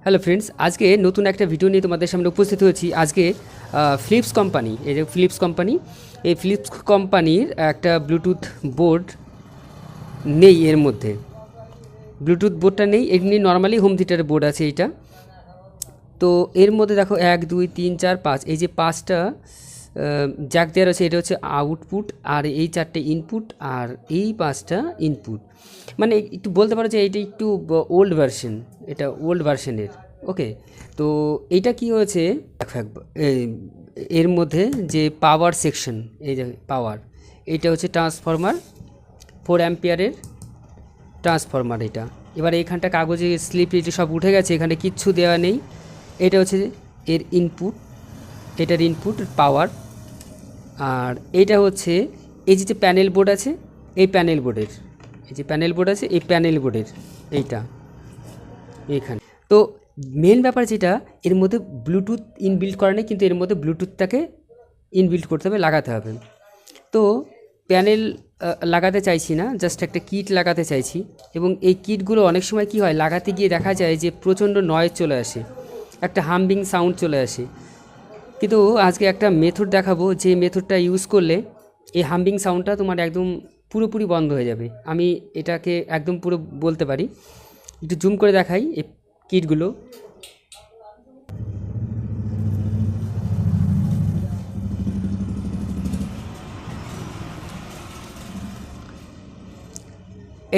Hello friends, আজকে নতুন একটা ভিডিও নিয়ে তোমাদের সামনে উপস্থিত হয়েছি। আজকে ফিলিপস কোম্পানি, এই যে ফিলিপস কোম্পানি, এই ফিলিপস কোম্পানির একটা ব্লুটুথ বোর্ড নেই। এর মধ্যে ব্লুটুথ বোর্ডটা নেই, এমনি নর্মালি হোম থিয়েটারের বোর্ড আছে এইটা। তো এর মধ্যে দেখো 1 2 3 4 5, এই যে 5টা জ্যাক দেওয়া আছে, এটা হচ্ছে আউটপুট, আর এই 4টে ইনপুট, আর এই 5টা ইনপুট। মানে একটু বলতে পারো যে এইটা একটু ওল্ড ভার্সন, এটা ওল্ড ভার্সনের। ওকে, তো এইটা কি হয়েছে দেখো একবার, এর মধ্যে যে পাওয়ার সেকশন, এই যে পাওয়ার, এইটা হচ্ছে ট্রান্সফরমার 4 অ্যাম্পিয়ারের ট্রান্সফরমার এটা। এবার এইখানটা কাগজে স্লিপ এটা সব উঠে গেছে, এখানে কিচ্ছু দেওয়া নেই। এটা হচ্ছে এর ইনপুট, এটার ইনপুট পাওয়ার। আর এইটা হচ্ছে এই যে প্যানেল বোর্ড আছে, এই প্যানেল বোর্ডের, এই যে প্যানেল বোর্ড আছে, এই প্যানেল বোর্ডের এইটা এইখানে। তো মেন ব্যাপার যেটা, এর মধ্যে ব্লুটুথ ইনবিল্ট করা নেই, কিন্তু এর মধ্যে ব্লুটুথটাকে ইনবিল্ট করতে হবে, লাগাতে হবে। তো প্যানেল লাগাতে চাইছি না, জাস্ট একটা কিট লাগাতে চাইছি। এবং এই কিটগুলো অনেক সময় কি হয়, লাগাতে গিয়ে দেখা যায় যে প্রচণ্ড নয়েজ চলে আসে, একটা হাম্বিং সাউন্ড চলে আসে। কিন্তু আজকে একটা মেথড দেখাবো, যে মেথডটা ইউজ করলে এই হাম্বিং সাউন্ডটা তোমার একদম পুরোপুরি বন্ধ হয়ে যাবে। আমি এটাকে একদম পুরো বলতে পারি, একটু জুম করে দেখাই এই কিটগুলো।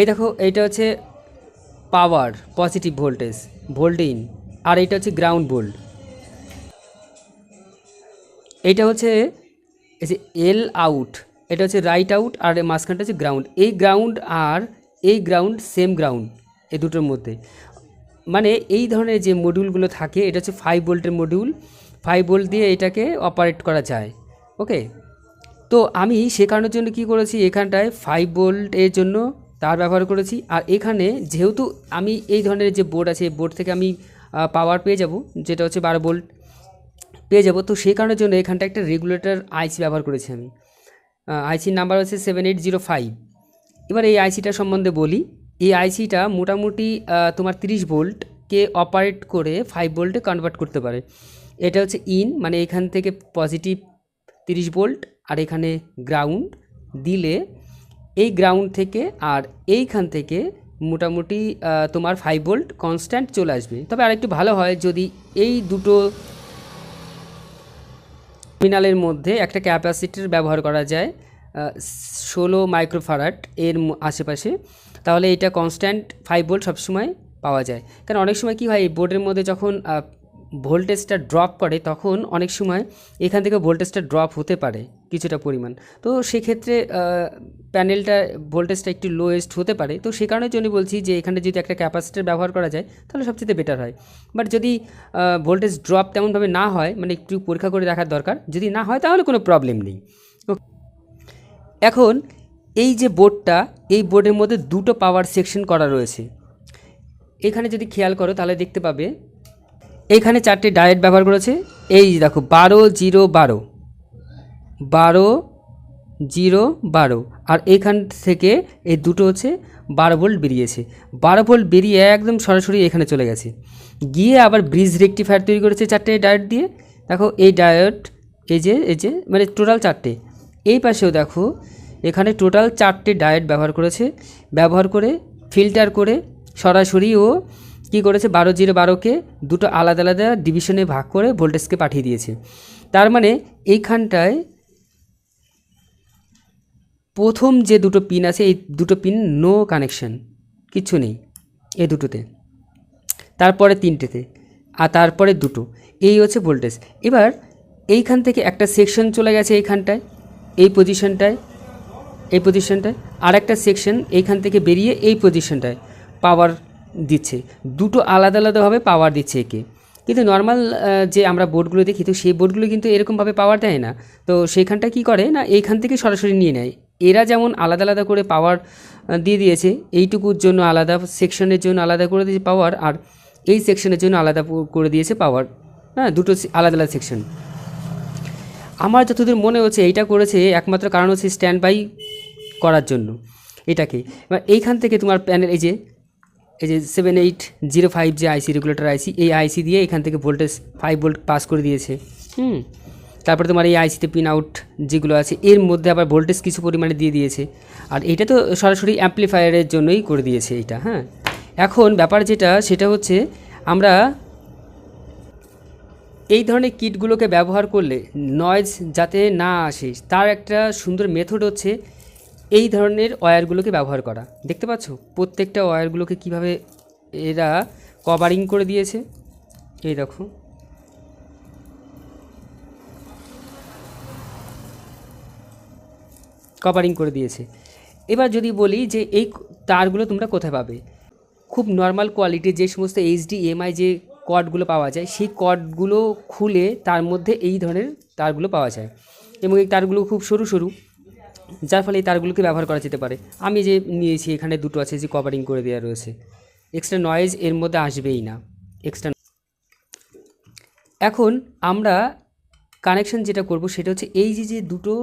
এই দেখো, এইটা হচ্ছে power positive voltage, volt in, আর এইটা হচ্ছে গ্রাউন্ড ভোল্ট। এইটা হচ্ছে এই যে এল আউট, এটা হচ্ছে রাইট আউট, আর মাঝখানটা হচ্ছে গ্রাউন্ড। এই গ্রাউন্ড আর এই গ্রাউন্ড সেম গ্রাউন্ড এই দুটোর মধ্যে। মানে এই ধরনের যে মডিউলগুলো থাকে, এটা হচ্ছে 5 ভোল্টের মডিউল, 5 ভোল্ট দিয়ে এটাকে অপারেট করা যায়। ওকে, তো আমি সে কারণের জন্য কি করেছি, এখানটায় 5 ভোল্ট এর জন্য তার ব্যবহার করেছি। আর এখানে যেহেতু আমি এই ধরনের যে বোর্ড আছে, এই বোর্ড থেকে আমি পাওয়ার পেয়ে যাব, যেটা হচ্ছে 12 ভোল্ট পেয়ে যাব। তো সেই কারণের জন্য এখানটা একটা রেগুলেটর আইসি ব্যবহার করেছি আমি। আইসির নাম্বার হচ্ছে 7805। এবার এই আইসিটা সম্বন্ধে বলি। এই আইসিটা মোটামুটি তোমার 30 ভোল্টকে অপারেট করে 5 ভোল্টে কনভার্ট করতে পারে। এটা হচ্ছে ইন, মানে এখান থেকে পজিটিভ 30 ভোল্ট, আর এখানে গ্রাউন্ড দিলে এই গ্রাউন্ড থেকে আর এইখান থেকে মোটামুটি তোমার 5 ভোল্ট কনস্ট্যান্ট চলে আসবে। তবে আরেকটু ভালো হয় যদি এই দুটো টার্মিনালের মধ্যে একটা ক্যাপাসিটর ব্যবহার করা যায় 16 মাইক্রোফ্যারাড এর আশেপাশে, তাহলে এটা কনস্ট্যান্ট 5 ভোল্ট সবসময় পাওয়া যায়। কারণ অনেক সময় কী হয়, এই বোর্ডের মধ্যে যখন ভোল্টেজটা ড্রপ করে, তখন অনেক সময় এখান থেকে ভোল্টেজটা ড্রপ হতে পারে কিছুটা পরিমাণ। তো সেক্ষেত্রে প্যানেলটা ভোল্টেজটা একটু লোয়েস্ট হতে পারে। তো সে কারণের জন্য বলছি যে এখানে যদি একটা ক্যাপাসিটর ব্যবহার করা যায় তাহলে সবচেয়ে বেটার হয়। বাট যদি ভোল্টেজ ড্রপ তেমনভাবে না হয়, মানে একটু পরীক্ষা করে দেখার দরকার, যদি না হয় তাহলে কোনো প্রবলেম নেই। এখন এই যে বোর্ডটা, এই বোর্ডের মধ্যে দুটো পাওয়ার সেকশন করা রয়েছে। এখানে যদি খেয়াল করো তাহলে দেখতে পাবে এইখানে 4টে ডায়োড ব্যবহার করেছে। এই দেখো 12 0 12, 12 0 12, আর এখান থেকে এই দুটো হচ্ছে 12 ভোল্ট বেরিয়েছে। 12 ভোল্ট বেরিয়ে একদম সরাসরি এখানে চলে গেছে, গিয়ে আবার ব্রিজ রেকটিফায়ার তৈরি করেছে 4টে ডায়োড দিয়ে। দেখো এই ডায়োড, এই যে মানে টোটাল 4টে। এই পাশেও দেখো এখানে টোটাল 4টে ডায়োড ব্যবহার করেছে। ব্যবহার করে ফিল্টার করে সরাসরি ও কী করেছে, 12 0 12কে দুটো আলাদা আলাদা ডিভিশনে ভাগ করে ভোল্টেজকে পাঠিয়ে দিয়েছে। তার মানে এইখানটায় প্রথম যে দুটো পিন আছে, এই দুটো পিন নো কানেকশন, কিচ্ছু নেই এই দুটোতে, তারপরে 3টেতে, আর তারপরে দুটো, এই হচ্ছে ভোল্টেজ। এবার এইখান থেকে একটা সেকশন চলে গেছে এইখানটায়, এই পজিশনটায়, এই পজিশনটায়, আর একটা সেকশন এইখান থেকে বেরিয়ে এই পজিশনটায় পাওয়ার দিচ্ছে। দুটো আলাদা আলাদাভাবে পাওয়ার দিচ্ছে একে। কিন্তু নর্মাল যে আমরা বোর্ডগুলো দেখি, তো সেই বোর্ডগুলো কিন্তু এরকমভাবে পাওয়ার দেয় না। তো সেইখানটা কি করে না, এইখান থেকে সরাসরি নিয়ে নেয়। এরা যেমন আলাদা আলাদা করে পাওয়ার দিয়ে দিয়েছে, এইটুকুর জন্য আলাদা, সেকশনের জন্য আলাদা করে দিয়েছে পাওয়ার, আর এই সেকশনের জন্য আলাদা করে দিয়েছে পাওয়ার। হ্যাঁ, দুটো আলাদা আলাদা সেকশন। আমার যতদূর মনে হচ্ছে এইটা করেছে একমাত্র কারণ হচ্ছে স্ট্যান্ড বাই করার জন্য এটাকে। এবার এইখান থেকে তোমার প্যানেল, এই যে এই যে 7805 যে আইসি, রেগুলেটর আইসি, এই আইসি দিয়ে এখান থেকে ভোল্টেজ 5 ভোল্ট পাস করে দিয়েছে। তারপরে তোমার এই আইসিতে পিন আউট যেগুলো আছে এর মধ্যে আবার ভোল্টেজ কিছু পরিমাণে দিয়ে দিয়েছে। আর এটা তো সরাসরি অ্যাম্পলিফায়ারের জন্যই করে দিয়েছে এইটা। হ্যাঁ, এখন ব্যাপার যেটা সেটা হচ্ছে আমরা এই ধরনের কিটগুলোকে ব্যবহার করলে নয়েজ যাতে না আসে তার একটা সুন্দর মেথড হচ্ছে এই ধরনের ওয়্যারগুলোকে ব্যবহার করা। দেখতে পাচ্ছ প্রত্যেকটা ওয়্যারগুলোকে কিভাবে এরা কভারিং করে দিয়েছে, এই দেখো। কভারিং করে দিয়েছে। এবার যদি বলি যে এই তারগুলো তোমরা কোথায় পাবে, খুব নর্মাল কোয়ালিটির যে সমস্ত HDMI যে কর্ডগুলো পাওয়া যায় সেই কর্ডগুলো খুলে তার মধ্যে এই ধরনের তারগুলো পাওয়া যায়, এবং এই তারগুলো খুব সরু সরু, যার ফলে এই তারগুলোকে ব্যবহার করা যেতে পারে। আমি যে নিয়েছি এখানে দুটো আছে যে কভারিং করে দেওয়া রয়েছে, এক্সট্রা নয়েজ এর মধ্যে আসবেই না এক্সট্রা। এখন আমরা কানেকশন যেটা করব সেটা হচ্ছে এই যে দুটো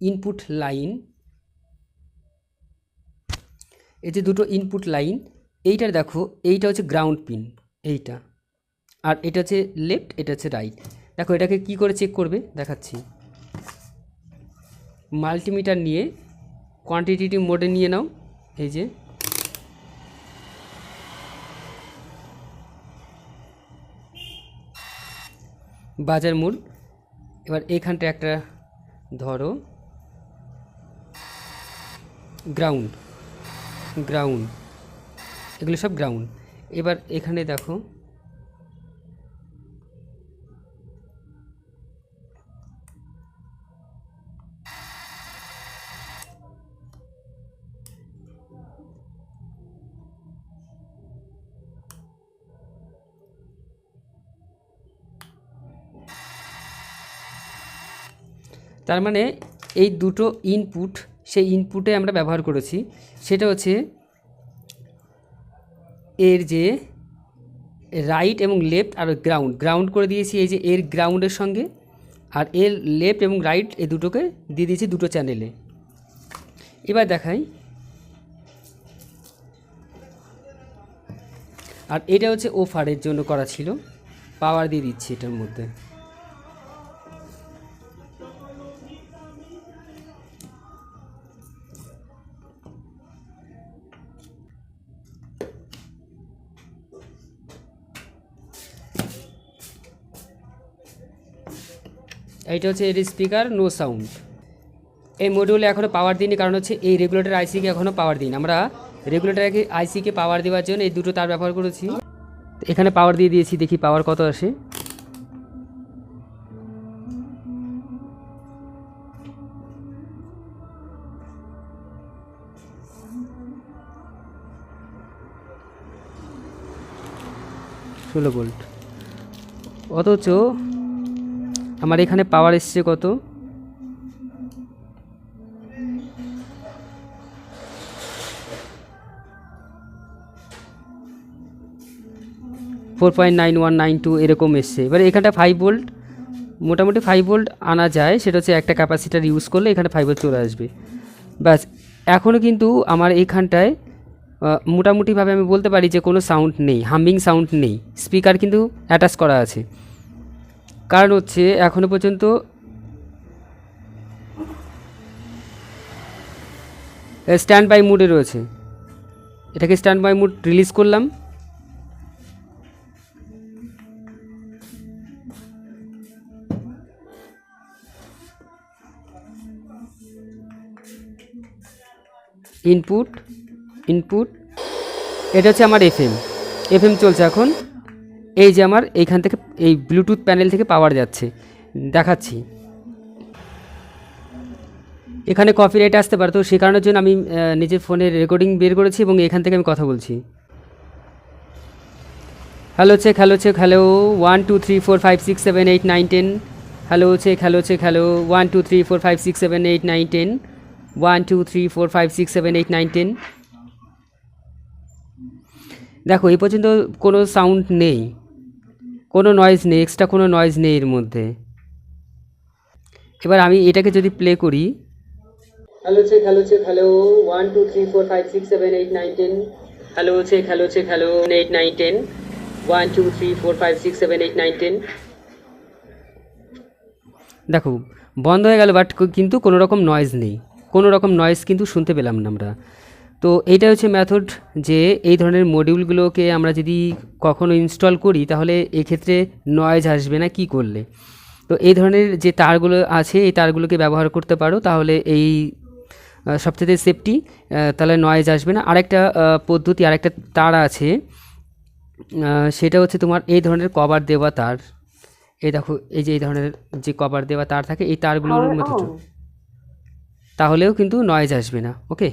ইনপুট লাইন, এই যে দুটো ইনপুট লাইন, এইটার দেখো এইটা হচ্ছে গ্রাউন্ড পিন এইটা, আর এটা হচ্ছে লেফট, এটা হচ্ছে রাইট। দেখো এটাকে কি করে চেক করবে দেখাচ্ছি। মাল্টিমিটার নিয়ে কোয়ান্টিটিভ মোডে নিয়ে নাও, এই যে বাজার মোড। এবার এইখানটা একটা ধরো গ্রাউন্ড, গ্রাউন্ড, এগুলো সব গ্রাউন্ড। এবার এখানে দেখো তার মানে এই দুটো ইনপুট, সেই ইনপুটে আমরা ব্যবহার করেছি সেটা হচ্ছে এর যে রাইট এবং লেফট আর গ্রাউন্ড, গ্রাউন্ড করে দিয়েছি এই যে এর গ্রাউন্ডের সঙ্গে, আর এর লেফট এবং রাইট এই দুটোকে দিয়ে দিয়েছি দুটো চ্যানেলে। এবার দেখাই, আর এটা হচ্ছে ওফারের জন্য করা ছিল, পাওয়ার দিয়ে দিচ্ছি এটার মধ্যে। এইটা হচ্ছে এর স্পিকার, নো সাউন্ড। এই মডিউলে এখনও পাওয়ার দিইনি, কারণ হচ্ছে এই রেগুলেটর আইসিকে এখনও পাওয়ার দিইনি। আমরা রেগুলেটর আইসিকে পাওয়ার দেওয়ার জন্য এই দুটো তার ব্যবহার করেছি। এখানে পাওয়ার দিয়ে দিয়েছি, দেখি পাওয়ার কত আসে। ষোলো ভোল্ট, অথচ আমার এখানে পাওয়ার এসছে কত, 4.9192 এরকম এসছে। এবার এখানটা 5 ভোল্ট, মোটামুটি 5 ভোল্ট আনা যায়, সেটা হচ্ছে একটা ক্যাপাসিটার ইউজ করলে এখানে 5 ভোল্ট চলে আসবে। ব্যাস, এখনও কিন্তু আমার এইখানটায় মোটামুটিভাবে আমি বলতে পারি যে কোনো সাউন্ড নেই, হামিং সাউন্ড নেই। স্পিকার কিন্তু অ্যাটাচ করা আছে, কারণ হচ্ছে এখনও পর্যন্ত স্ট্যান্ড বাই মুডে রয়েছে। এটাকে স্ট্যান্ড বাই মুড রিলিজ করলাম, ইনপুট, ইনপুট, এটা হচ্ছে আমার এফএম চলছে এখন। এই যে আমার এইখান থেকে এই ব্লুটুথ প্যানেল থেকে পাওয়ার যাচ্ছে, দেখাচ্ছি। এখানে কপিরাইট আসতে পারে, তো সেই কারণের জন্য আমি নিজের ফোনের রেকর্ডিং বের করেছি এবং এখান থেকে আমি কথা বলছি। Hello check, hello check, hello 1 2 3 4 5 6 7 8 9 10, hello check, hello check, hello 1 2 3 4 5 6 7 8 9 10, 1 2 3 4 5 6 7 8 9 10। দেখো এই পর্যন্ত কোনো সাউন্ড নেই, কোনো নয়েজ নেই, এক্সট্রা কোনো নয়েজ নেই এর মধ্যে। এবার আমি এটাকে যদি প্লে করি, hello check, hello check, hello 1 2 3 4 5 6 7 8 9 10, hello check hello 8 9 10 1 2 3 4 5 6 7 8 9 10। দেখো বন্ধ হয়ে গেল, বাট কিন্তু কোনো রকম নয়েজ নেই, কোনো রকম নয়েজ কিন্তু শুনতে পেলাম না আমরা। তো এইটা হচ্ছে মেথড, যে এই ধরনের মডিউলগুলোকে আমরা যদি কখনো ইনস্টল করি তাহলে এক্ষেত্রে নয়েজ আসবে না কি করলে। তো এই ধরনের যে তারগুলো আছে এই তারগুলোকে ব্যবহার করতে পারো, তাহলে এই সবথেকে সেফটি, তাহলে নয়েজ আসবে না। আরেকটা পদ্ধতি, আরেকটা তার আছে, সেটা হচ্ছে তোমার এই ধরনের কভার দেওয়া তার। এই দেখো, এই যে এই ধরনের যে কভার দেওয়া তার থাকে এই তারগুলোর মধ্যে, তাহলেও কিন্তু নয়েজ আসবে না। ওকে।